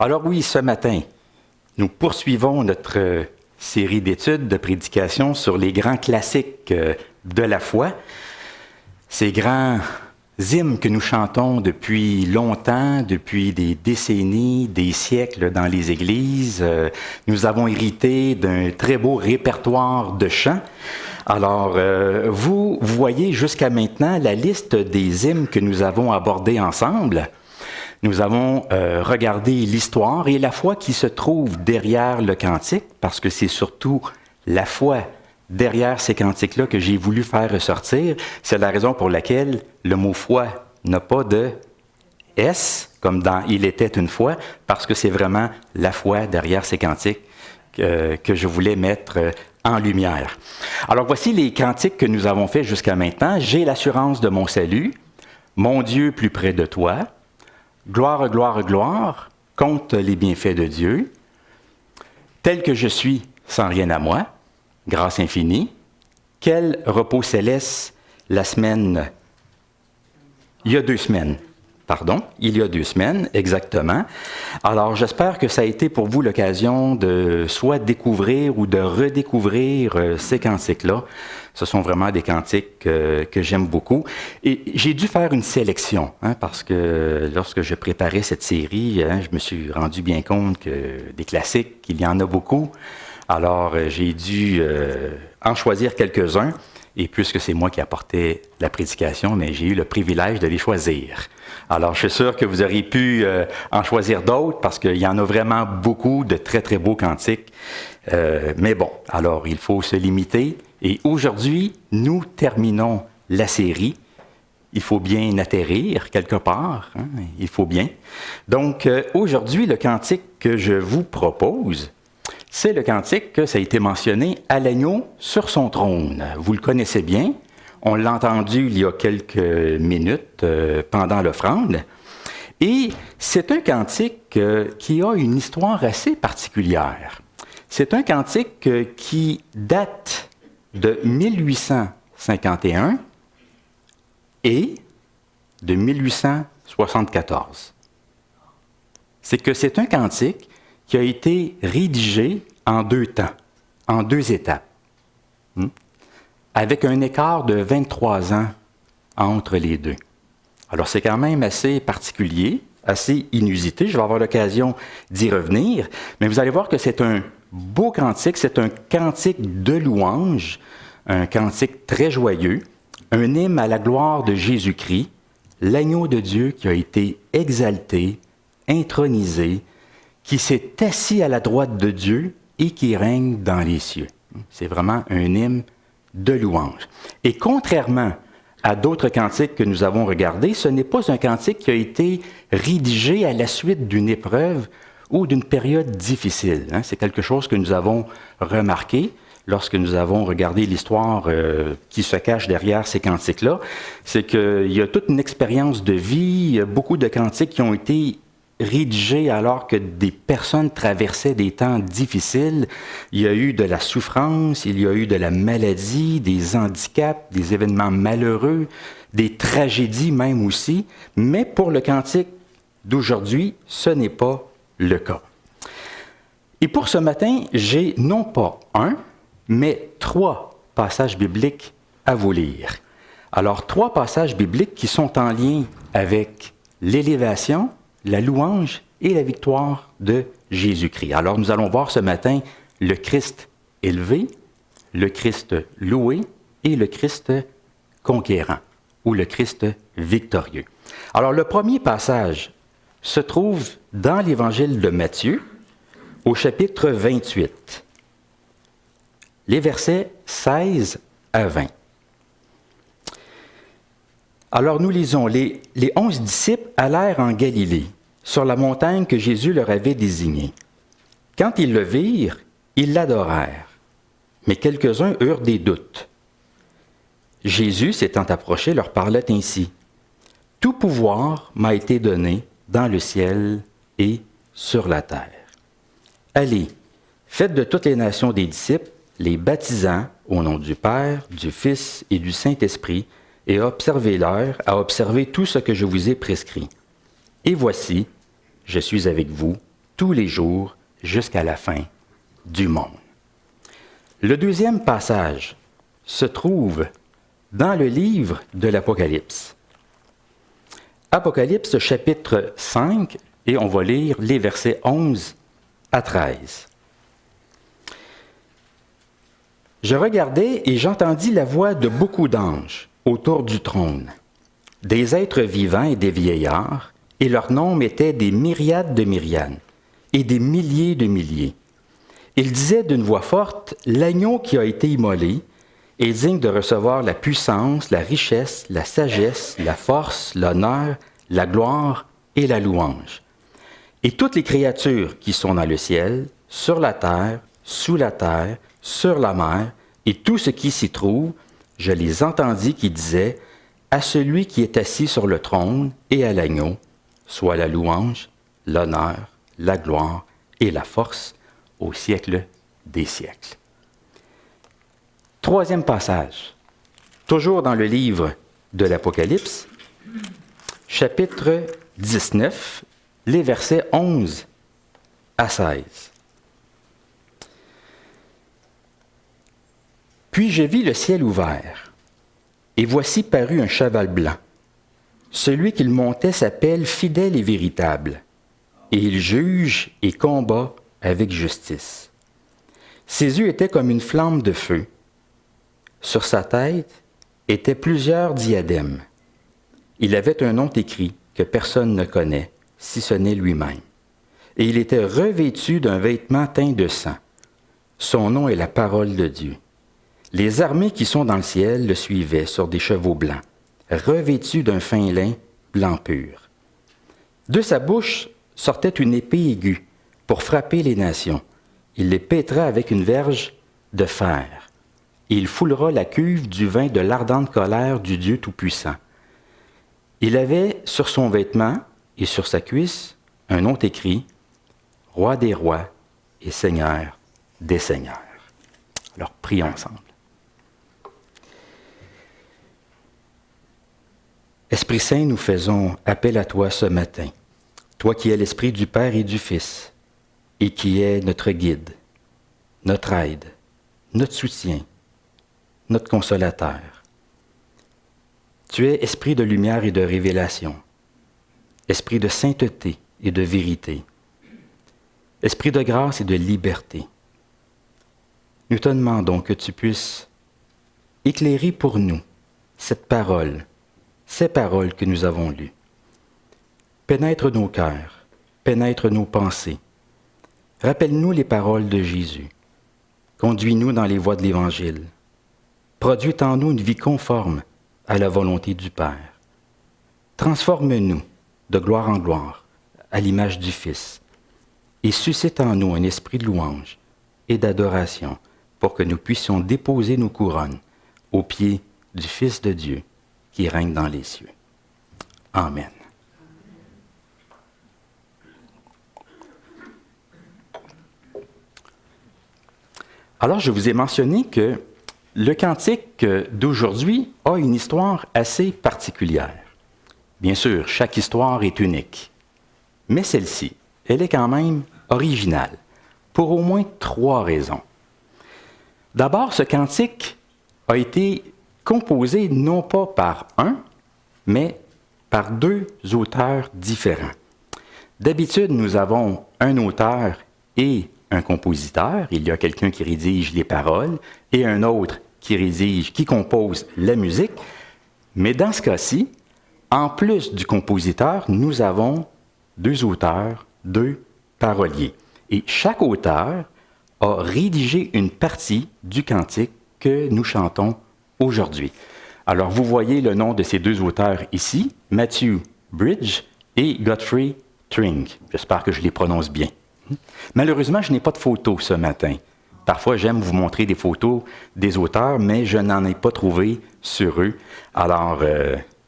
Alors oui, ce matin, nous poursuivons notre série d'études, de prédications sur les grands classiques de la foi, ces grands hymnes que nous chantons depuis longtemps, depuis des décennies, des siècles dans les églises. Nous avons hérité d'un très beau répertoire de chants. Alors, vous voyez jusqu'à maintenant la liste des hymnes que nous avons abordés ensemble. Nous avons regardé l'histoire et la foi qui se trouve derrière le cantique, parce que c'est surtout la foi derrière ces cantiques-là que j'ai voulu faire ressortir. C'est la raison pour laquelle le mot foi n'a pas de S, comme dans « il était une fois », parce que c'est vraiment la foi derrière ces cantiques que je voulais mettre en lumière. Alors voici les cantiques que nous avons faits jusqu'à maintenant. « J'ai l'assurance de mon salut »,« Mon Dieu plus près de toi »,« Gloire, gloire, gloire »,« Compte les bienfaits de Dieu »,« Tel que je suis sans rien à moi », grâce infinie. Quel repos céleste la semaine, il y a 2 semaines, il y a 2 semaines, exactement. Alors, j'espère que ça a été pour vous l'occasion de soit découvrir ou de redécouvrir ces cantiques-là. Ce sont vraiment des cantiques que j'aime beaucoup. Et j'ai dû faire une sélection, parce que lorsque je préparais cette série, je me suis rendu bien compte que des classiques, il y en a beaucoup. Alors, j'ai dû en choisir quelques-uns, et puisque c'est moi qui apportais la prédication, mais j'ai eu le privilège de les choisir. Alors, je suis sûr que vous auriez pu en choisir d'autres, parce qu'il y en a vraiment beaucoup de très, très beaux cantiques. Mais bon, alors, il faut se limiter. Et aujourd'hui, nous terminons la série. Il faut bien atterrir quelque part, il faut bien. Donc, aujourd'hui, le cantique que je vous propose, c'est le cantique que ça a été mentionné à l'agneau sur son trône. Vous le connaissez bien. On l'a entendu il y a quelques minutes pendant l'offrande. Et c'est un cantique qui a une histoire assez particulière. C'est un cantique qui date de 1851 et de 1874. C'est un cantique qui a été rédigé en 2 temps, en 2 étapes, avec un écart de 23 ans entre les deux. Alors, c'est quand même assez particulier, assez inusité. Je vais avoir l'occasion d'y revenir, mais vous allez voir que c'est un beau cantique, c'est un cantique de louange, un cantique très joyeux, un hymne à la gloire de Jésus-Christ, l'agneau de Dieu qui a été exalté, intronisé, qui s'est assis à la droite de Dieu et qui règne dans les cieux. C'est vraiment un hymne de louange. Et contrairement à d'autres cantiques que nous avons regardés, ce n'est pas un cantique qui a été rédigé à la suite d'une épreuve ou d'une période difficile. C'est quelque chose que nous avons remarqué lorsque nous avons regardé l'histoire qui se cache derrière ces cantiques-là. C'est qu'il y a toute une expérience de vie, il y a beaucoup de cantiques qui ont été rédigé alors que des personnes traversaient des temps difficiles. Il y a eu de la souffrance, il y a eu de la maladie, des handicaps, des événements malheureux, des tragédies même aussi. Mais pour le cantique d'aujourd'hui, ce n'est pas le cas. Et pour ce matin, j'ai non pas 1, mais 3 passages bibliques à vous lire. Alors, 3 passages bibliques qui sont en lien avec l'élévation, la louange et la victoire de Jésus-Christ. Alors, nous allons voir ce matin le Christ élevé, le Christ loué et le Christ conquérant, ou le Christ victorieux. Alors, le premier passage se trouve dans l'Évangile de Matthieu, au chapitre 28, les versets 16 à 20. Alors nous lisons, les 11 disciples allèrent en Galilée, sur la montagne que Jésus leur avait désignée. Quand ils le virent, ils l'adorèrent, mais quelques-uns eurent des doutes. Jésus, s'étant approché, leur parlait ainsi. « Tout pouvoir m'a été donné dans le ciel et sur la terre. Allez, faites de toutes les nations des disciples, les baptisant au nom du Père, du Fils et du Saint-Esprit, et observez-leur à observer tout ce que je vous ai prescrit. Et voici, je suis avec vous tous les jours jusqu'à la fin du monde. Le deuxième passage se trouve dans le livre de l'Apocalypse. Apocalypse chapitre 5, et on va lire les versets 11 à 13. Je regardai et j'entendis la voix de beaucoup d'anges autour du trône, des êtres vivants et des vieillards, et leur nombre était des myriades de myriades et des milliers de milliers. Ils disaient d'une voix forte, « L'agneau qui a été immolé est digne de recevoir la puissance, la richesse, la sagesse, la force, l'honneur, la gloire et la louange. Et toutes les créatures qui sont dans le ciel, sur la terre, sous la terre, sur la mer, et tout ce qui s'y trouve, je les entendis qui disaient, à celui qui est assis sur le trône et à l'agneau, soit la louange, l'honneur, la gloire et la force au siècle des siècles. Troisième passage, toujours dans le livre de l'Apocalypse, chapitre 19, les versets 11 à 16. Puis je vis le ciel ouvert, et voici parut un cheval blanc. Celui qu'il montait s'appelle Fidèle et Véritable, et il juge et combat avec justice. Ses yeux étaient comme une flamme de feu. Sur sa tête étaient plusieurs diadèmes. Il avait un nom écrit que personne ne connaît, si ce n'est lui-même. Et il était revêtu d'un vêtement teint de sang. Son nom est la parole de Dieu. Les armées qui sont dans le ciel le suivaient sur des chevaux blancs, revêtus d'un fin lin blanc pur. De sa bouche sortait une épée aiguë pour frapper les nations. Il les pètera avec une verge de fer. Et il foulera la cuve du vin de l'ardente colère du Dieu Tout-Puissant. Il avait sur son vêtement et sur sa cuisse un nom écrit, Roi des rois et Seigneur des seigneurs. Alors, prions ensemble. Esprit Saint, nous faisons appel à toi ce matin, toi qui es l'Esprit du Père et du Fils, et qui es notre guide, notre aide, notre soutien, notre consolateur. Tu es esprit de lumière et de révélation, esprit de sainteté et de vérité, esprit de grâce et de liberté. Nous te demandons que tu puisses éclairer pour nous cette parole, ces paroles que nous avons lues. Pénètre nos cœurs, pénètre nos pensées. Rappelle-nous les paroles de Jésus. Conduis-nous dans les voies de l'Évangile. Produis en nous une vie conforme à la volonté du Père. Transforme-nous de gloire en gloire à l'image du Fils et suscite en nous un esprit de louange et d'adoration pour que nous puissions déposer nos couronnes aux pieds du Fils de Dieu qui règne dans les cieux. Amen. Alors, je vous ai mentionné que le cantique d'aujourd'hui a une histoire assez particulière. Bien sûr, chaque histoire est unique, mais celle-ci, elle est quand même originale, pour au moins 3 raisons. D'abord, ce cantique a été composé non pas par un, mais par 2 auteurs différents. D'habitude, nous avons un auteur et un compositeur. Il y a quelqu'un qui rédige les paroles et un autre qui compose la musique. Mais dans ce cas-ci, en plus du compositeur, nous avons 2 auteurs, 2 paroliers. Et chaque auteur a rédigé une partie du cantique que nous chantons aujourd'hui. Alors, vous voyez le nom de ces 2 auteurs ici, Matthew Bridge et Godfrey Tring. J'espère que je les prononce bien. Malheureusement, je n'ai pas de photos ce matin. Parfois, j'aime vous montrer des photos des auteurs, mais je n'en ai pas trouvé sur eux. Alors,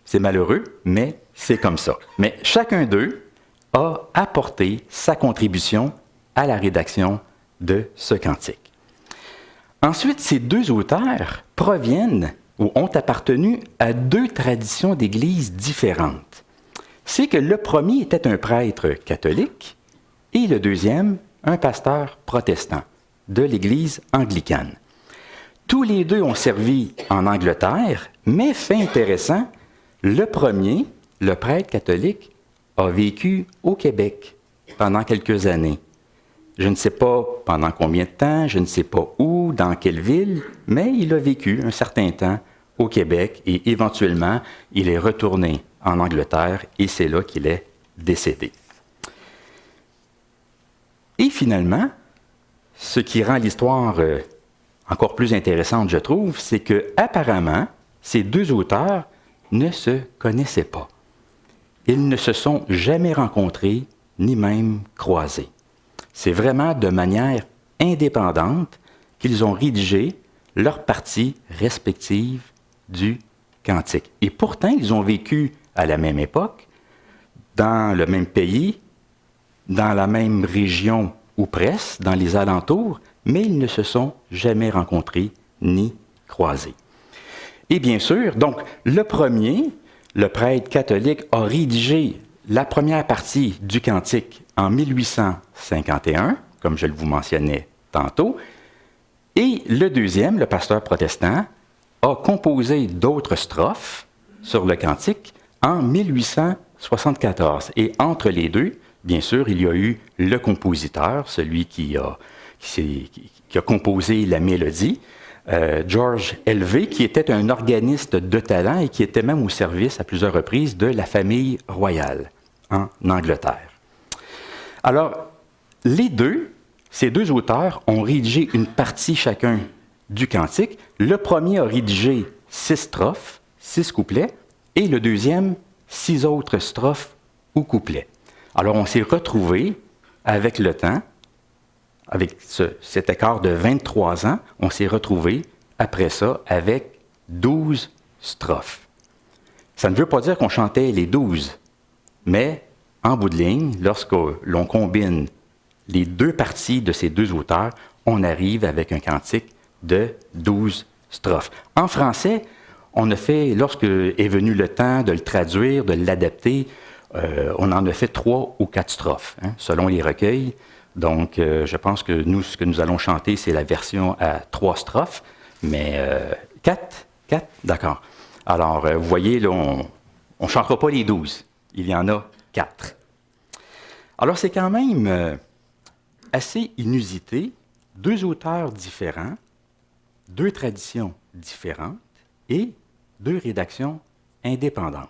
c'est malheureux, mais c'est comme ça. Mais chacun d'eux a apporté sa contribution à la rédaction de ce cantique. Ensuite, ces 2 auteurs proviennent ou ont appartenu à 2 traditions d'Église différentes. C'est que le premier était un prêtre catholique Et le deuxième, un pasteur protestant de l'Église anglicane. Tous les deux ont servi en Angleterre, mais fait intéressant, le premier, le prêtre catholique, a vécu au Québec pendant quelques années. Je ne sais pas pendant combien de temps, je ne sais pas où, dans quelle ville, mais il a vécu un certain temps au Québec et éventuellement, il est retourné en Angleterre et c'est là qu'il est décédé. Et finalement, ce qui rend l'histoire encore plus intéressante, je trouve, c'est que apparemment, ces deux auteurs ne se connaissaient pas. Ils ne se sont jamais rencontrés, ni même croisés. C'est vraiment de manière indépendante qu'ils ont rédigé leurs parties respectives du Cantique. Et pourtant, ils ont vécu à la même époque, dans le même pays, dans la même région ou presque, dans les alentours, mais ils ne se sont jamais rencontrés ni croisés. Et bien sûr, donc, le premier, le prêtre catholique, a rédigé la première partie du Cantique en 1851, comme je vous mentionnais tantôt, et le deuxième, le pasteur protestant, a composé d'autres strophes sur le Cantique en 1874. Et entre les deux, bien sûr, il y a eu le compositeur, celui qui a composé la mélodie, George Elvey, qui était un organiste de talent et qui était même au service à plusieurs reprises de la famille royale en Angleterre. Alors, ces deux auteurs ont rédigé une partie chacun du Cantique. Le premier a rédigé 6 strophes, 6 couplets, et le deuxième, 6 autres strophes ou couplets. Alors, on s'est retrouvés avec le temps, avec cet écart de 23 ans, on s'est retrouvés après ça avec 12 strophes. Ça ne veut pas dire qu'on chantait les 12, mais en bout de ligne, lorsque l'on combine les deux parties de ces deux auteurs, on arrive avec un cantique de 12 strophes. En français, on a fait, lorsque est venu le temps de le traduire, de l'adapter, on en a fait 3 ou 4 strophes, selon les recueils. Donc, je pense que nous, ce que nous allons chanter, c'est la version à 3 strophes, mais 4, d'accord. Alors, vous voyez, là, on ne chantera pas les 12, il y en a 4. Alors, c'est quand même assez inusité, 2 auteurs différents, 2 traditions différentes et 2 rédactions indépendantes.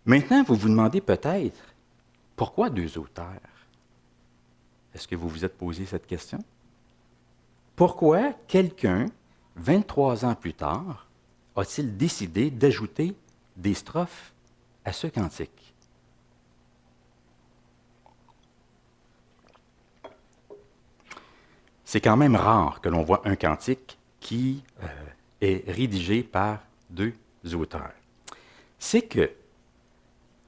Maintenant, vous vous demandez peut-être, pourquoi 2 auteurs? Est-ce que vous vous êtes posé cette question? Pourquoi quelqu'un, 23 ans plus tard, a-t-il décidé d'ajouter des strophes à ce cantique? C'est quand même rare que l'on voit un cantique qui est rédigé par 2 auteurs. C'est que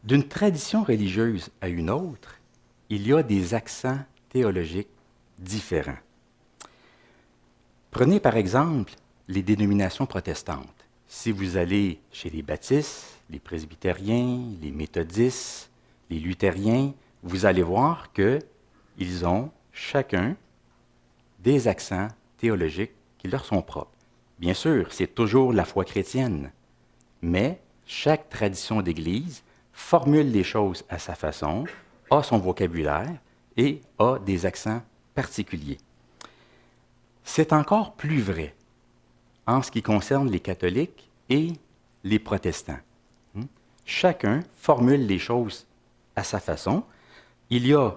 d'une tradition religieuse à une autre, il y a des accents théologiques différents. Prenez par exemple les dénominations protestantes. Si vous allez chez les baptistes, les presbytériens, les méthodistes, les luthériens, vous allez voir qu'ils ont chacun des accents théologiques qui leur sont propres. Bien sûr, c'est toujours la foi chrétienne, mais chaque tradition d'Église formule les choses à sa façon, a son vocabulaire et a des accents particuliers. C'est encore plus vrai en ce qui concerne les catholiques et les protestants. Chacun formule les choses à sa façon. Il y a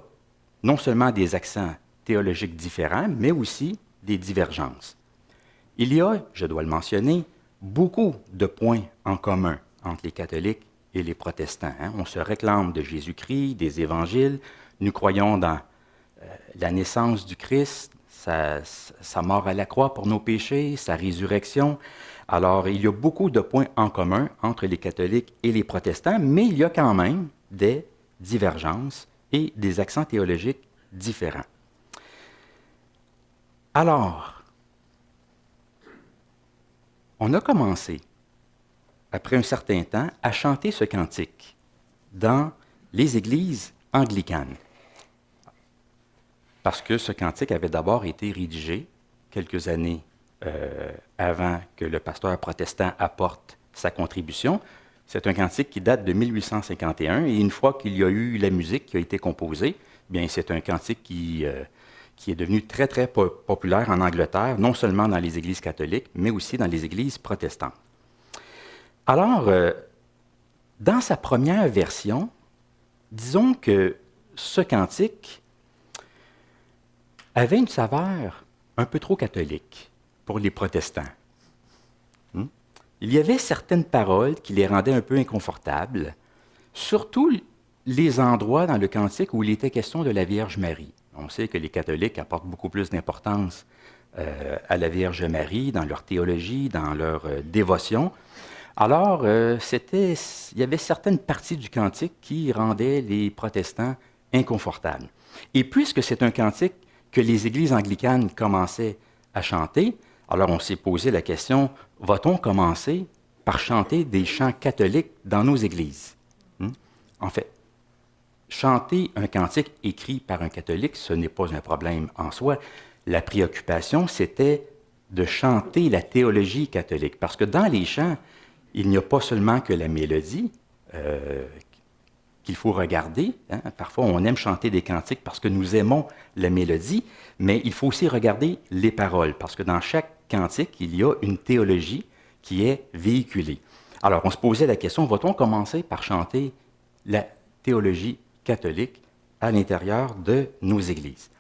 non seulement des accents théologiques différents, mais aussi des divergences. Il y a, je dois le mentionner, beaucoup de points en commun entre les catholiques et les protestants. On se réclame de Jésus-Christ, des évangiles. Nous croyons dans la naissance du Christ, sa mort à la croix pour nos péchés, sa résurrection. Alors, il y a beaucoup de points en commun entre les catholiques et les protestants, mais il y a quand même des divergences et des accents théologiques différents. Alors, on a commencé, après un certain temps, à chanter ce cantique dans les églises anglicanes. parce que ce cantique avait d'abord été rédigé quelques années avant que le pasteur protestant apporte sa contribution. C'est un cantique qui date de 1851, et une fois qu'il y a eu la musique qui a été composée, bien, c'est un cantique qui est devenu très, très populaire en Angleterre, non seulement dans les églises catholiques, mais aussi dans les églises protestantes. Alors, dans sa première version, disons que ce cantique avait une saveur un peu trop catholique pour les protestants. Il y avait certaines paroles qui les rendaient un peu inconfortables, surtout les endroits dans le cantique où il était question de la Vierge Marie. On sait que les catholiques apportent beaucoup plus d'importance à la Vierge Marie dans leur théologie, dans leur dévotion. Alors, il y avait certaines parties du cantique qui rendaient les protestants inconfortables. Et puisque c'est un cantique que les églises anglicanes commençaient à chanter, alors on s'est posé la question, va-t-on commencer par chanter des chants catholiques dans nos églises? En fait, chanter un cantique écrit par un catholique, ce n'est pas un problème en soi. La préoccupation, c'était de chanter la théologie catholique, parce que dans les chants, il n'y a pas seulement que la mélodie qu'il faut regarder. Parfois, on aime chanter des cantiques parce que nous aimons la mélodie, mais il faut aussi regarder les paroles, parce que dans chaque cantique, il y a une théologie qui est véhiculée. Alors, on se posait la question, va-t-on commencer par chanter la théologie catholique à l'intérieur de nos églises?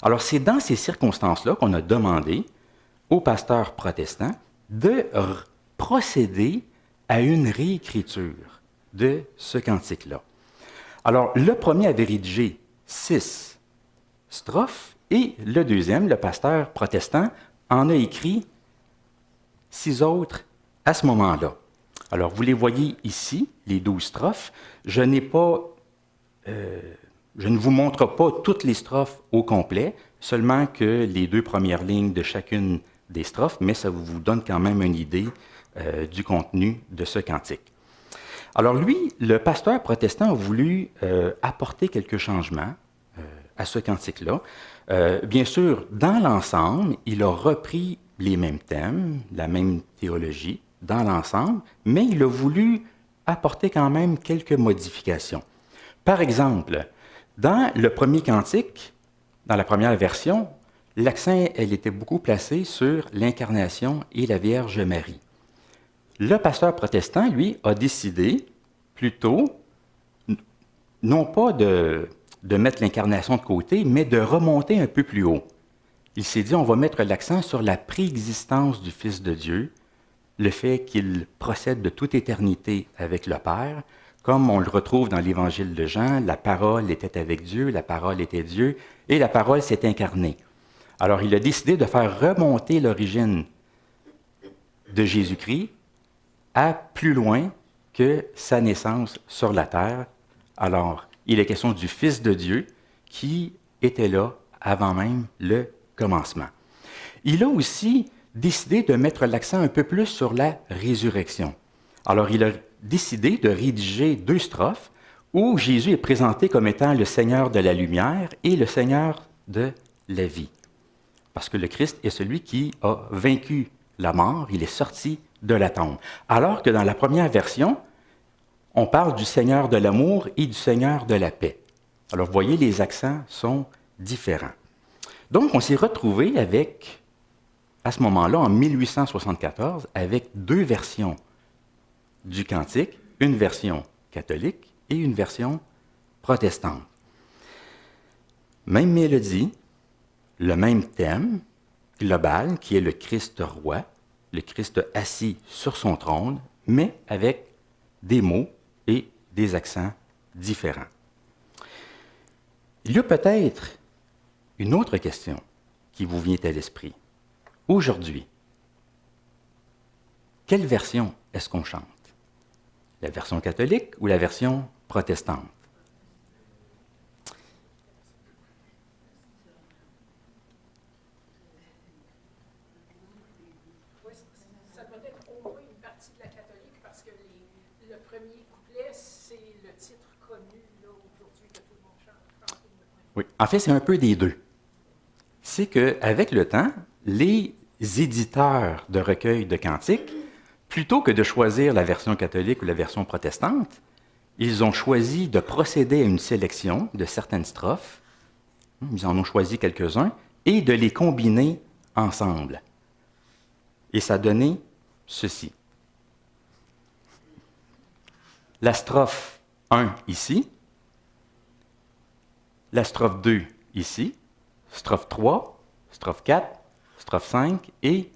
Alors, c'est dans ces circonstances-là qu'on a demandé aux pasteurs protestants de procéder à une réécriture de ce cantique-là. Alors, le premier avait rédigé 6 strophes et le deuxième, le pasteur protestant, en a écrit 6 autres à ce moment-là. Alors, vous les voyez ici, les 12 strophes. Je ne vous montre pas toutes les strophes au complet, seulement que les 2 premières lignes de chacune des strophes, mais ça vous donne quand même une idée du contenu de ce cantique. Alors lui, le pasteur protestant a voulu apporter quelques changements à ce cantique-là. Bien sûr, dans l'ensemble, il a repris les mêmes thèmes, la même théologie dans l'ensemble, mais il a voulu apporter quand même quelques modifications. Par exemple, dans le premier cantique, dans la première version, l'accent, elle était beaucoup placé sur l'incarnation et la Vierge Marie. Le pasteur protestant, lui, a décidé plutôt, non pas de mettre l'incarnation de côté, mais de remonter un peu plus haut. Il s'est dit, on va mettre l'accent sur la préexistence du Fils de Dieu, le fait qu'il procède de toute éternité avec le Père, comme on le retrouve dans l'Évangile de Jean, la parole était avec Dieu, la parole était Dieu, et la parole s'est incarnée. Alors il a décidé de faire remonter l'origine de Jésus-Christ à plus loin que sa naissance sur la terre. Alors, il est question du Fils de Dieu qui était là avant même le commencement. Il a aussi décidé de mettre l'accent un peu plus sur la résurrection. Alors, il a décidé de rédiger 2 strophes où Jésus est présenté comme étant le Seigneur de la lumière et le Seigneur de la vie. Parce que le Christ est celui qui a vaincu la mort, il est sorti de la tombe. Alors que dans la première version, on parle du Seigneur de l'amour et du Seigneur de la paix. Alors, vous voyez, les accents sont différents. Donc, on s'est retrouvé avec, à ce moment-là, en 1874, avec 2 versions du cantique, une version catholique et une version protestante. Même mélodie, le même thème global qui est le Christ roi, le Christ assis sur son trône, mais avec des mots et des accents différents. Il y a peut-être une autre question qui vous vient à l'esprit. Aujourd'hui, quelle version est-ce qu'on chante? La version catholique ou la version protestante? Oui, ça doit être au moins une partie de la catholique parce que le premier couplet, c'est le titre connu là, aujourd'hui que tout le monde chante. Oui, en fait, c'est un peu des deux. c'est qu'avec le temps, les éditeurs de recueils de cantiques, plutôt que de choisir la version catholique ou la version protestante, ils ont choisi de procéder à une sélection de certaines strophes, ils en ont choisi quelques-uns, et de les combiner ensemble. Et ça a donné ceci. La strophe 1 ici, la strophe 2 ici, strophe 3, strophe 4, strophe 5 et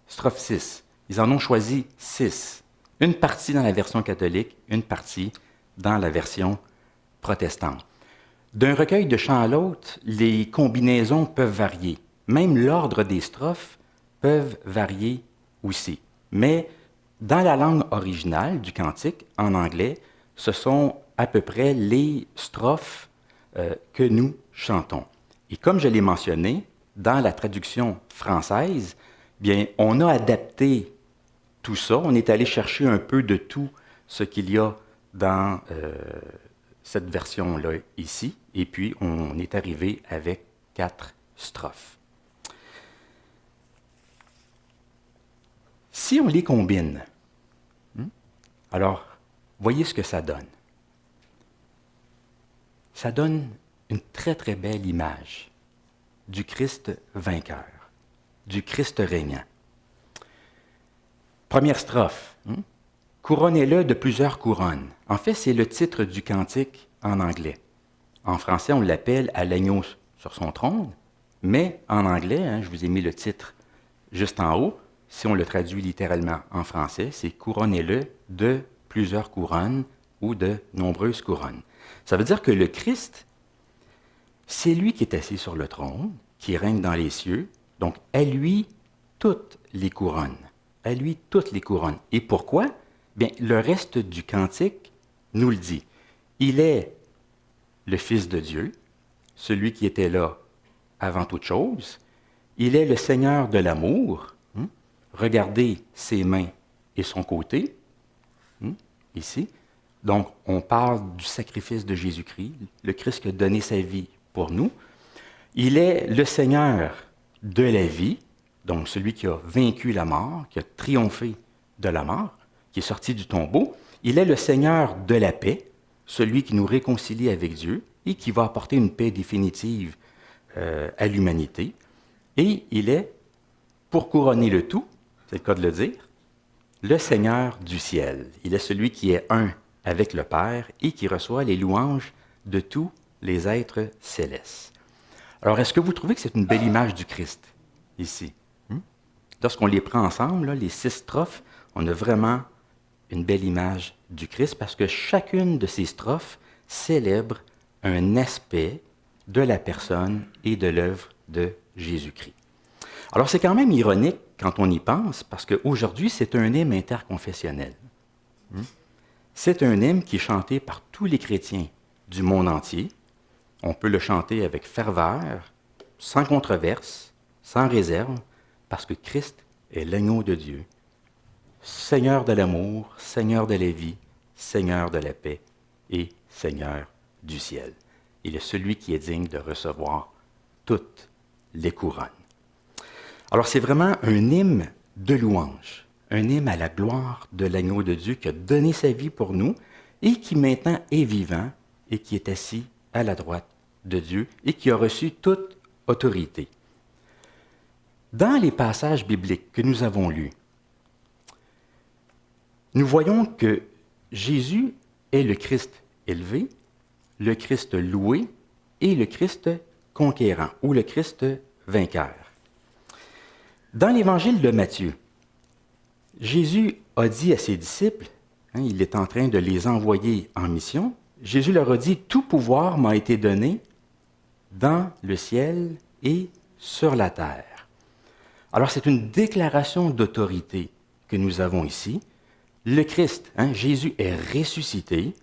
strophe 6. Ils en ont choisi 6. Une partie dans la version catholique, une partie dans la version protestante. D'un recueil de chants à l'autre, les combinaisons peuvent varier. Même l'ordre des strophes peuvent varier aussi. Mais dans la langue originale du cantique, en anglais, ce sont à peu près les strophes que nous chantons. Et comme je l'ai mentionné, dans la traduction française, bien, on a adapté tout ça. On est allé chercher un peu de tout ce qu'il y a dans cette version-là ici. Et puis, on est arrivé avec 4 strophes. Si on les combine, alors, voyez ce que ça donne. Ça donne une très, très belle image du Christ vainqueur, du Christ régnant. Première strophe. Couronnez-le de plusieurs couronnes. En fait, c'est le titre du cantique en anglais. En français, on l'appelle « À l'agneau sur son trône », mais en anglais, je vous ai mis le titre juste en haut. Si on le traduit littéralement en français, c'est « Couronnez-le de plusieurs couronnes » ou de nombreuses couronnes. Ça veut dire que le Christ, c'est lui qui est assis sur le trône, qui règne dans les cieux, donc à lui toutes les couronnes. À lui toutes les couronnes. Et pourquoi? Bien, le reste du cantique nous le dit. Il est le Fils de Dieu, celui qui était là avant toute chose. Il est le Seigneur de l'amour. Regardez ses mains et son côté, ici. Donc, on parle du sacrifice de Jésus-Christ, le Christ qui a donné sa vie pour nous. Il est le Seigneur de la vie, donc celui qui a vaincu la mort, qui a triomphé de la mort, qui est sorti du tombeau. Il est le Seigneur de la paix, celui qui nous réconcilie avec Dieu et qui va apporter une paix définitive à l'humanité. Et il est, pour couronner le tout, c'est le cas de le dire, le Seigneur du ciel. Il est celui qui est un avec le Père et qui reçoit les louanges de tous les êtres célestes. Alors, est-ce que vous trouvez que c'est une belle image du Christ, ici? Lorsqu'on les prend ensemble, là, les 6 strophes, on a vraiment une belle image du Christ parce que chacune de ces strophes célèbre un aspect de la personne et de l'œuvre de Jésus-Christ. Alors, c'est quand même ironique quand on y pense, parce qu'aujourd'hui, c'est un hymne interconfessionnel. C'est un hymne qui est chanté par tous les chrétiens du monde entier. On peut le chanter avec ferveur, sans controverse, sans réserve, parce que Christ est l'agneau de Dieu, Seigneur de l'amour, Seigneur de la vie, Seigneur de la paix et Seigneur du ciel. Il est celui qui est digne de recevoir toutes les couronnes. Alors, c'est vraiment un hymne de louange, un hymne à la gloire de l'agneau de Dieu qui a donné sa vie pour nous et qui maintenant est vivant et qui est assis à la droite de Dieu et qui a reçu toute autorité. Dans les passages bibliques que nous avons lus, nous voyons que Jésus est le Christ élevé, le Christ loué et le Christ conquérant ou le Christ vainqueur. Dans l'évangile de Matthieu, Jésus a dit à ses disciples, il est en train de les envoyer en mission, Jésus leur a dit « Tout pouvoir m'a été donné dans le ciel et sur la terre. » Alors c'est une déclaration d'autorité que nous avons ici. Le Christ, Jésus est ressuscité,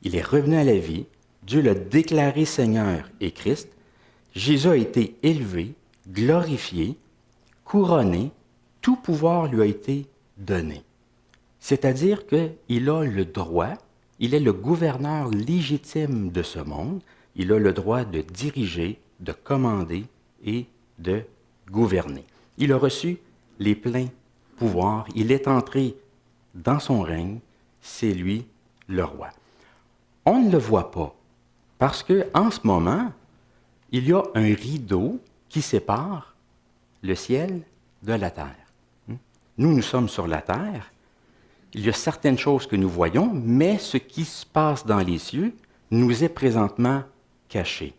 il est revenu à la vie, Dieu l'a déclaré Seigneur et Christ, Jésus a été élevé, glorifié, couronné, tout pouvoir lui a été donné. C'est-à-dire qu'il a le droit, il est le gouverneur légitime de ce monde, il a le droit de diriger, de commander et de gouverner. Il a reçu les pleins pouvoirs. Il est entré dans son règne. C'est lui le roi. On ne le voit pas parce qu'en ce moment, il y a un rideau qui sépare le ciel de la terre. Nous sommes sur la terre. Il y a certaines choses que nous voyons, mais ce qui se passe dans les cieux nous est présentement caché.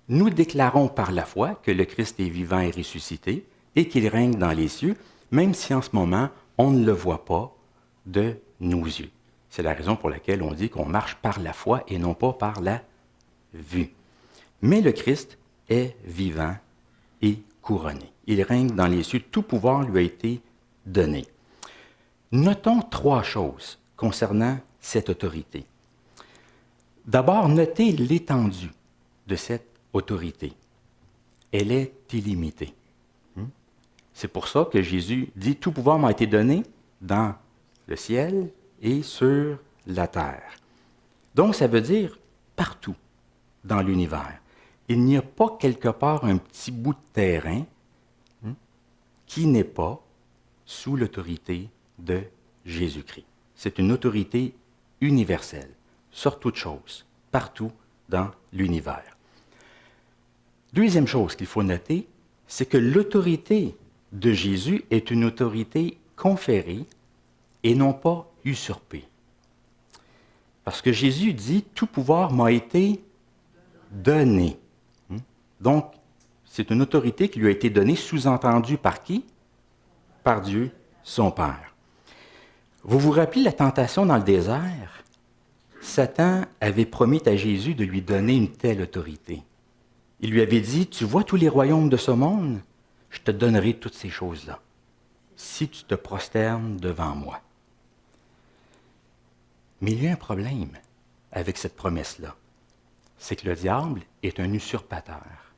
Nous déclarons par la foi que le Christ est vivant et ressuscité et qu'il règne dans les cieux, même si en ce moment, on ne le voit pas de nos yeux. C'est la raison pour laquelle on dit qu'on marche par la foi et non pas par la vue. Mais le Christ est vivant et couronné. Il règne dans les cieux. Tout pouvoir lui a été donné. Notons 3 choses concernant cette autorité. D'abord, notez l'étendue de cette autorité. Elle est illimitée. C'est pour ça que Jésus dit « Tout pouvoir m'a été donné dans le ciel et sur la terre. » Donc, ça veut dire partout dans l'univers. Il n'y a pas quelque part un petit bout de terrain qui n'est pas sous l'autorité de Jésus-Christ. C'est une autorité universelle, sur toute chose, partout dans l'univers. Deuxième chose qu'il faut noter, c'est que l'autorité de Jésus est une autorité conférée et non pas usurpée. Parce que Jésus dit « Tout pouvoir m'a été donné ». Donc, c'est une autorité qui lui a été donnée, sous-entendue par qui? Par Dieu, son Père. Vous vous rappelez la tentation dans le désert? Satan avait promis à Jésus de lui donner une telle autorité. Il lui avait dit, tu vois tous les royaumes de ce monde? Je te donnerai toutes ces choses-là, si tu te prosternes devant moi. Mais il y a un problème avec cette promesse-là. C'est que le diable est un usurpateur.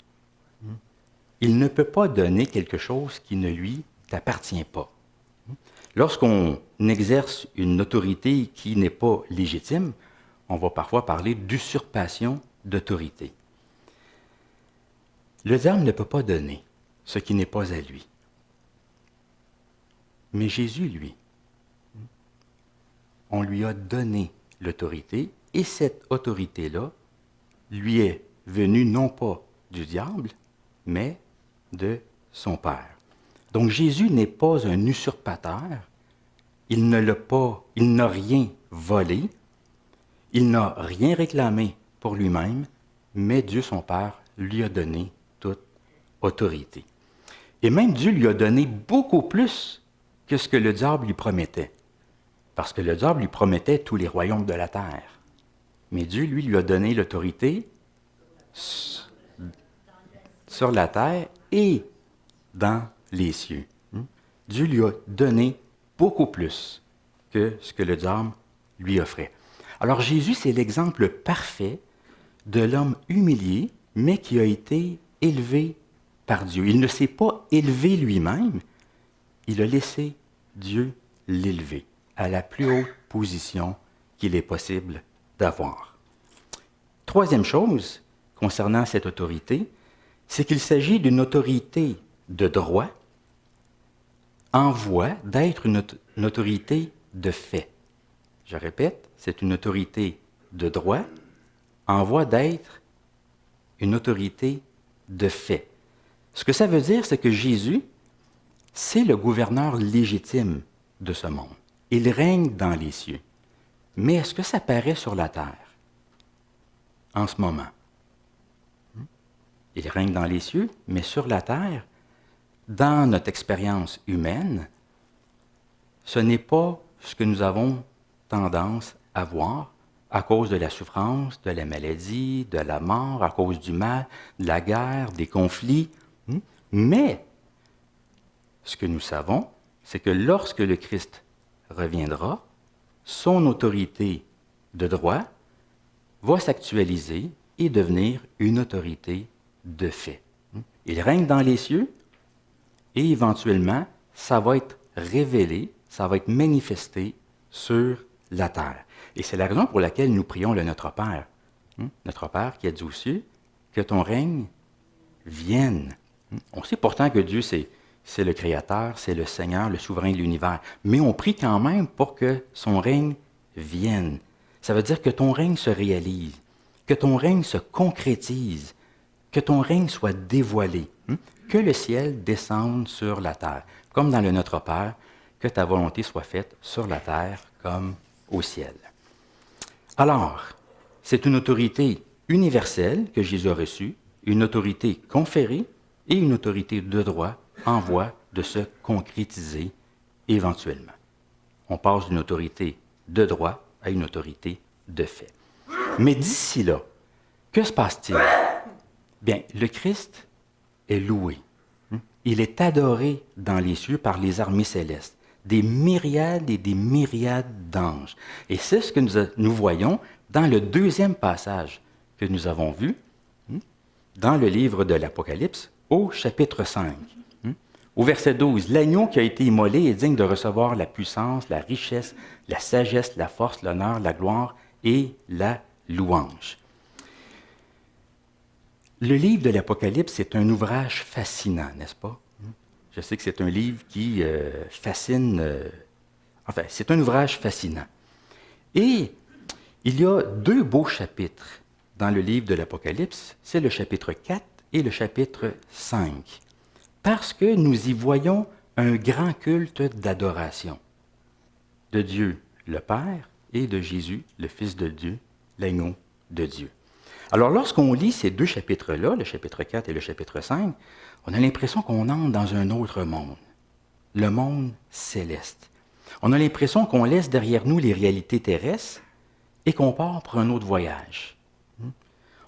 Il ne peut pas donner quelque chose qui ne lui appartient pas. Lorsqu'on exerce une autorité qui n'est pas légitime, on va parfois parler d'usurpation d'autorité. Le diable ne peut pas donner ce qui n'est pas à lui. Mais Jésus, lui, on lui a donné l'autorité, et cette autorité-là lui est venue non pas du diable, mais de son Père. Donc Jésus n'est pas un usurpateur, il n'a rien volé, il n'a rien réclamé pour lui-même, mais Dieu son Père lui a donné toute autorité. Et même Dieu lui a donné beaucoup plus que ce que le diable lui promettait. Parce que le diable lui promettait tous les royaumes de la terre. Mais Dieu, lui a donné l'autorité sur la terre et dans les cieux. Dieu lui a donné beaucoup plus que ce que le diable lui offrait. Alors Jésus, c'est l'exemple parfait de l'homme humilié, mais qui a été élevé par Dieu. Il ne s'est pas élevé lui-même, il a laissé Dieu l'élever à la plus haute position qu'il est possible d'avoir. Troisième chose concernant cette autorité, c'est qu'il s'agit d'une autorité de droit en voie d'être une autorité de fait. Je répète, c'est une autorité de droit en voie d'être une autorité de fait. Ce que ça veut dire, c'est que Jésus, c'est le gouverneur légitime de ce monde. Il règne dans les cieux. Mais est-ce que ça paraît sur la terre en ce moment? Il règne dans les cieux, mais sur la terre, dans notre expérience humaine, ce n'est pas ce que nous avons tendance à voir à cause de la souffrance, de la maladie, de la mort, à cause du mal, de la guerre, des conflits. Mais ce que nous savons, c'est que lorsque le Christ reviendra, son autorité de droit va s'actualiser et devenir une autorité de fait. Il règne dans les cieux et éventuellement, ça va être révélé, ça va être manifesté sur la terre. Et c'est la raison pour laquelle nous prions le Notre Père. Notre Père qui est aux cieux, que ton règne vienne. On sait pourtant que Dieu, c'est le Créateur, c'est le Seigneur, le souverain de l'univers. Mais on prie quand même pour que son règne vienne. Ça veut dire que ton règne se réalise, que ton règne se concrétise, que ton règne soit dévoilé, que le ciel descende sur la terre, comme dans le Notre Père, que ta volonté soit faite sur la terre comme au ciel. Alors, c'est une autorité universelle que Jésus a reçue, une autorité conférée et une autorité de droit en voie de se concrétiser éventuellement. On passe d'une autorité de droit à une autorité de fait. Mais d'ici là, que se passe-t-il? Bien, le Christ est loué. Il est adoré dans les cieux par les armées célestes, des myriades et des myriades d'anges. Et c'est ce que nous voyons dans le deuxième passage que nous avons vu, dans le livre de l'Apocalypse, au chapitre 5. Au verset 12, « L'agneau qui a été immolé est digne de recevoir la puissance, la richesse, la sagesse, la force, l'honneur, la gloire et la louange. » Le livre de l'Apocalypse est un ouvrage fascinant, n'est-ce pas? Je sais que c'est un livre qui fascine... enfin, c'est un ouvrage fascinant. Et il y a deux beaux chapitres dans le livre de l'Apocalypse. C'est le chapitre 4 et le chapitre 5. Parce que nous y voyons un grand culte d'adoration de Dieu le Père et de Jésus, le Fils de Dieu, l'agneau de Dieu. Alors, lorsqu'on lit ces deux chapitres-là, le chapitre 4 et le chapitre 5, on a l'impression qu'on entre dans un autre monde, le monde céleste. On a l'impression qu'on laisse derrière nous les réalités terrestres et qu'on part pour un autre voyage.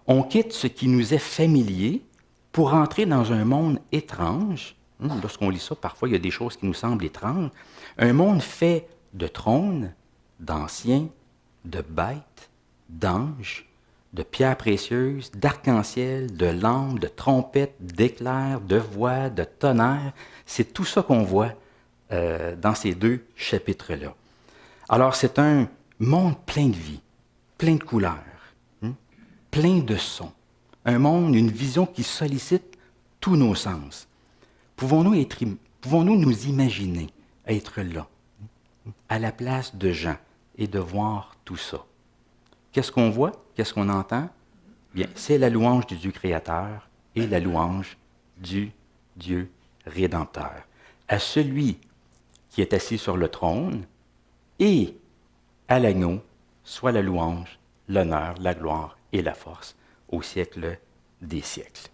On quitte ce qui nous est familier pour entrer dans un monde étrange. Lorsqu'on lit ça, parfois, il y a des choses qui nous semblent étranges. Un monde fait de trônes, d'anciens, de bêtes, d'anges, de pierres précieuses, d'arc-en-ciel, de lampes, de trompettes, d'éclairs, de voix, de tonnerres. C'est tout ça qu'on voit dans ces deux chapitres-là. Alors, c'est un monde plein de vie, plein de couleurs, plein de sons. Un monde, une vision qui sollicite tous nos sens. Pouvons-nous nous imaginer être là, à la place de Jean, et de voir tout ça? Qu'est-ce qu'on voit? Qu'est-ce qu'on entend? Bien, c'est la louange du Dieu créateur et la louange du Dieu rédempteur. À celui qui est assis sur le trône et à l'agneau, soit la louange, l'honneur, la gloire et la force au siècle des siècles.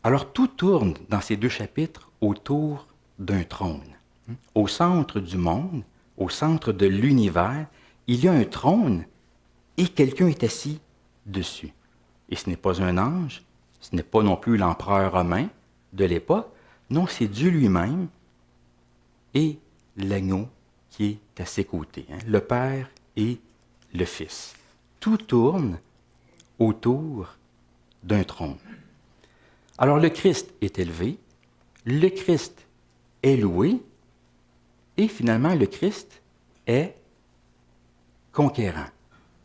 Alors, tout tourne dans ces deux chapitres autour d'un trône. Au centre du monde, au centre de l'univers, il y a un trône et quelqu'un est assis dessus. Et ce n'est pas un ange, ce n'est pas non plus l'empereur romain de l'époque, non, c'est Dieu lui-même et l'agneau qui est à ses côtés, le Père et le Fils. Tout tourne autour d'un trône. Alors le Christ est élevé, le Christ est loué, et finalement le Christ est conquérant.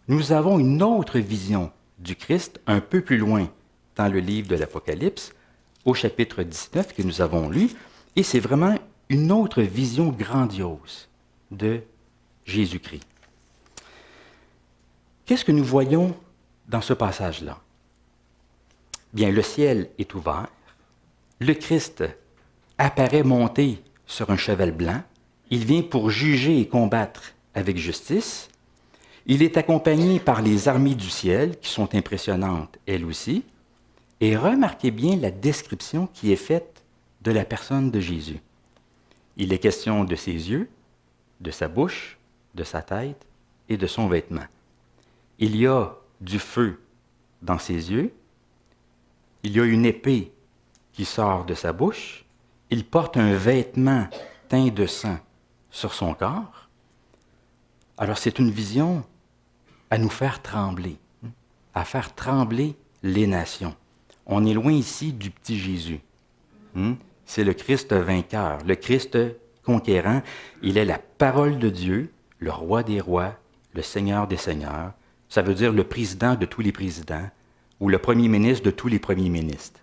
Nous avons une autre vision du Christ un peu plus loin dans le livre de l'Apocalypse, au chapitre 19 que nous avons lu, et c'est vraiment une autre vision grandiose de Jésus-Christ. Qu'est-ce que nous voyons dans ce passage-là? Bien, le ciel est ouvert, le Christ apparaît monté sur un cheval blanc, il vient pour juger et combattre avec justice, il est accompagné par les armées du ciel, qui sont impressionnantes elles aussi, et remarquez bien la description qui est faite de la personne de Jésus. Il est question de ses yeux, de sa bouche, de sa tête et de son vêtement. Il y a du feu dans ses yeux, il y a une épée qui sort de sa bouche, il porte un vêtement teint de sang sur son corps. Alors c'est une vision à nous faire trembler, à faire trembler les nations. On est loin ici du petit Jésus. C'est le Christ vainqueur, le Christ conquérant. Il est la parole de Dieu, le roi des rois, le Seigneur des seigneurs. Ça veut dire le président de tous les présidents ou le premier ministre de tous les premiers ministres.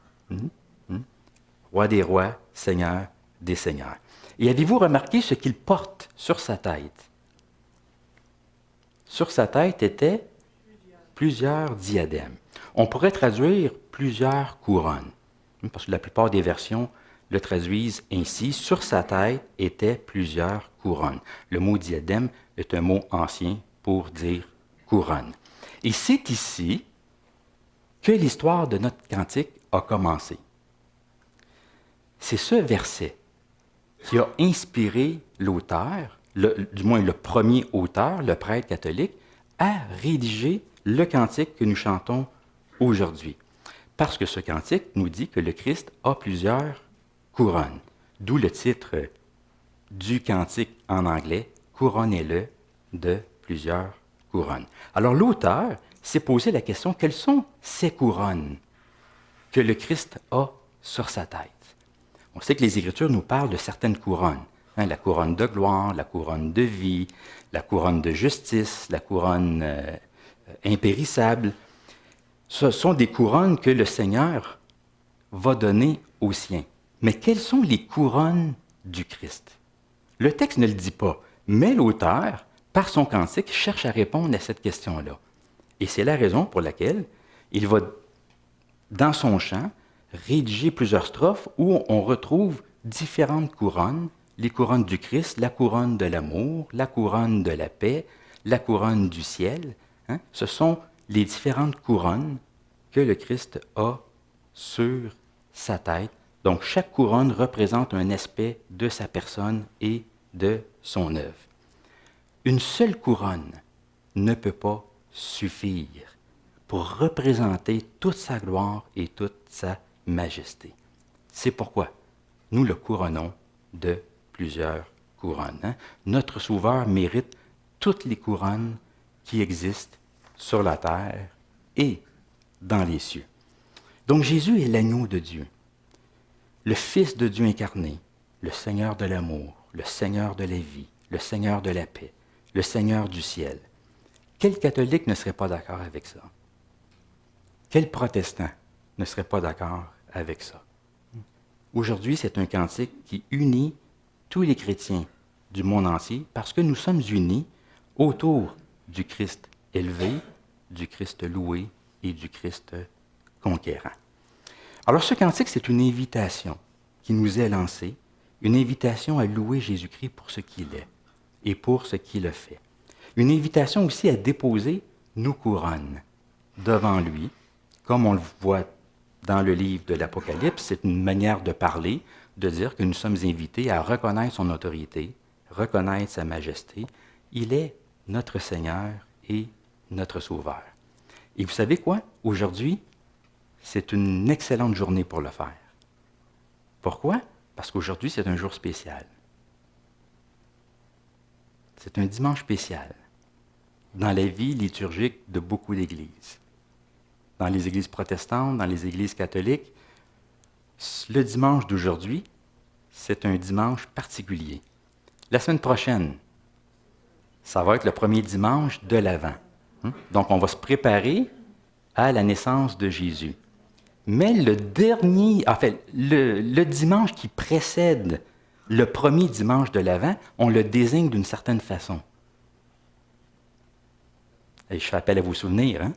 roi des rois, Seigneur des seigneurs. Et avez-vous remarqué ce qu'il porte sur sa tête? Sur sa tête étaient plusieurs diadèmes. On pourrait traduire plusieurs couronnes, parce que la plupart des versions le traduisent ainsi. Sur sa tête étaient plusieurs couronnes. Le mot diadème est un mot ancien pour dire couronne. Et c'est ici que l'histoire de notre cantique a commencé. C'est ce verset qui a inspiré l'auteur, du moins le premier auteur, le prêtre catholique, à rédiger le cantique que nous chantons aujourd'hui. Parce que ce cantique nous dit que le Christ a plusieurs couronnes. D'où le titre du cantique en anglais, « Couronnez-le de plusieurs couronnes ». Alors l'auteur s'est posé la question, quelles sont ces couronnes que le Christ a sur sa tête? On sait que les Écritures nous parlent de certaines couronnes. La couronne de gloire, la couronne de vie, la couronne de justice, la couronne impérissable. Ce sont des couronnes que le Seigneur va donner aux siens. Mais quelles sont les couronnes du Christ? Le texte ne le dit pas, mais l'auteur, par son cantique, cherche à répondre à cette question-là. Et c'est la raison pour laquelle il va, dans son chant, rédiger plusieurs strophes où on retrouve différentes couronnes, les couronnes du Christ, la couronne de l'amour, la couronne de la paix, la couronne du ciel. Ce sont les différentes couronnes que le Christ a sur sa tête. Donc, chaque couronne représente un aspect de sa personne et de son œuvre. Une seule couronne ne peut pas suffire pour représenter toute sa gloire et toute sa majesté. C'est pourquoi nous le couronnons de plusieurs couronnes. Notre Sauveur mérite toutes les couronnes qui existent sur la terre et dans les cieux. Donc Jésus est l'agneau de Dieu, le Fils de Dieu incarné, le Seigneur de l'amour, le Seigneur de la vie, le Seigneur de la paix, le Seigneur du ciel. Quel catholique ne serait pas d'accord avec ça? Quel protestant ne serait pas d'accord avec ça? Aujourd'hui, c'est un cantique qui unit tous les chrétiens du monde entier parce que nous sommes unis autour du Christ élevé, du Christ loué et du Christ conquérant. Alors ce cantique, c'est une invitation qui nous est lancée, une invitation à louer Jésus-Christ pour ce qu'il est et pour ce qu'il a fait. Une invitation aussi à déposer nos couronnes devant lui, comme on le voit dans le livre de l'Apocalypse. C'est une manière de parler, de dire que nous sommes invités à reconnaître son autorité, reconnaître sa majesté. Il est notre Seigneur et notre Sauveur. Et vous savez quoi? Aujourd'hui, c'est une excellente journée pour le faire. Pourquoi? Parce qu'aujourd'hui, c'est un jour spécial. C'est un dimanche spécial dans la vie liturgique de beaucoup d'églises. Dans les églises protestantes, dans les églises catholiques, le dimanche d'aujourd'hui, c'est un dimanche particulier. La semaine prochaine, ça va être le premier dimanche de l'Avent. Donc, on va se préparer à la naissance de Jésus. Mais le dimanche qui précède le premier dimanche de l'Avent, on le désigne d'une certaine façon. Et je fais appel à vos souvenirs.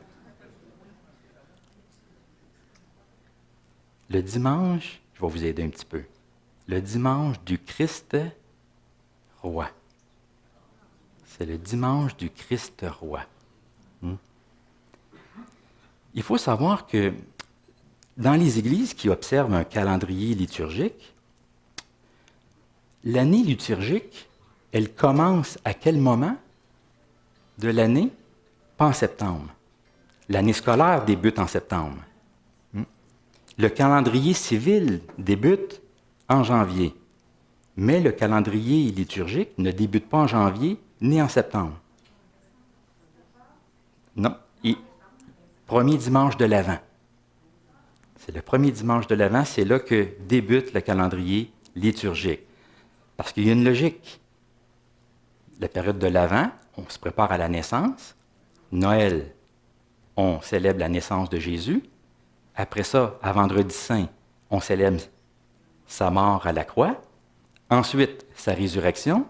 Le dimanche, je vais vous aider un petit peu. Le dimanche du Christ roi. C'est le dimanche du Christ roi. Il faut savoir que dans les églises qui observent un calendrier liturgique, l'année liturgique, elle commence à quel moment de l'année? Pas en septembre. L'année scolaire débute en septembre. Le calendrier civil débute en janvier. Mais le calendrier liturgique ne débute pas en janvier ni en septembre. Non. Premier dimanche de l'Avent. C'est le premier dimanche de l'Avent, c'est là que débute le calendrier liturgique. Parce qu'il y a une logique. La période de l'Avent, on se prépare à la naissance. Noël, on célèbre la naissance de Jésus. Après ça, à Vendredi Saint, on célèbre sa mort à la croix, ensuite sa résurrection,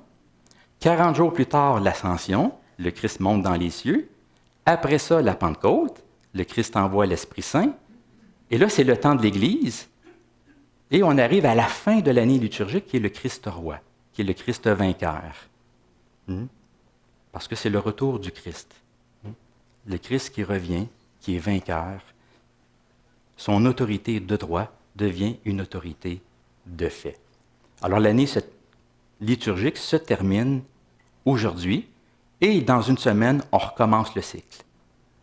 40 jours plus tard l'ascension, le Christ monte dans les cieux, après ça la Pentecôte, le Christ envoie l'Esprit Saint, et là c'est le temps de l'Église, et on arrive à la fin de l'année liturgique qui est le Christ roi, qui est le Christ vainqueur. Parce que c'est le retour du Christ. Le Christ qui revient, qui est vainqueur, son autorité de droit devient une autorité de fait. Alors l'année liturgique se termine aujourd'hui et dans une semaine, on recommence le cycle.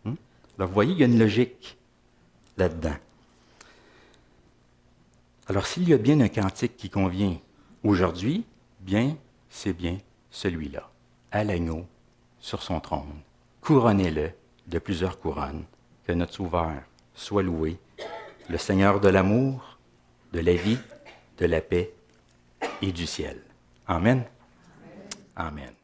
Alors vous voyez, il y a une logique là-dedans. Alors s'il y a bien un cantique qui convient aujourd'hui, bien, c'est bien celui-là, à l'agneau, sur son trône. Couronnez-le de plusieurs couronnes, que notre Sauveur soit loué, le Seigneur de l'amour, de la vie, de la paix et du ciel. Amen. Amen.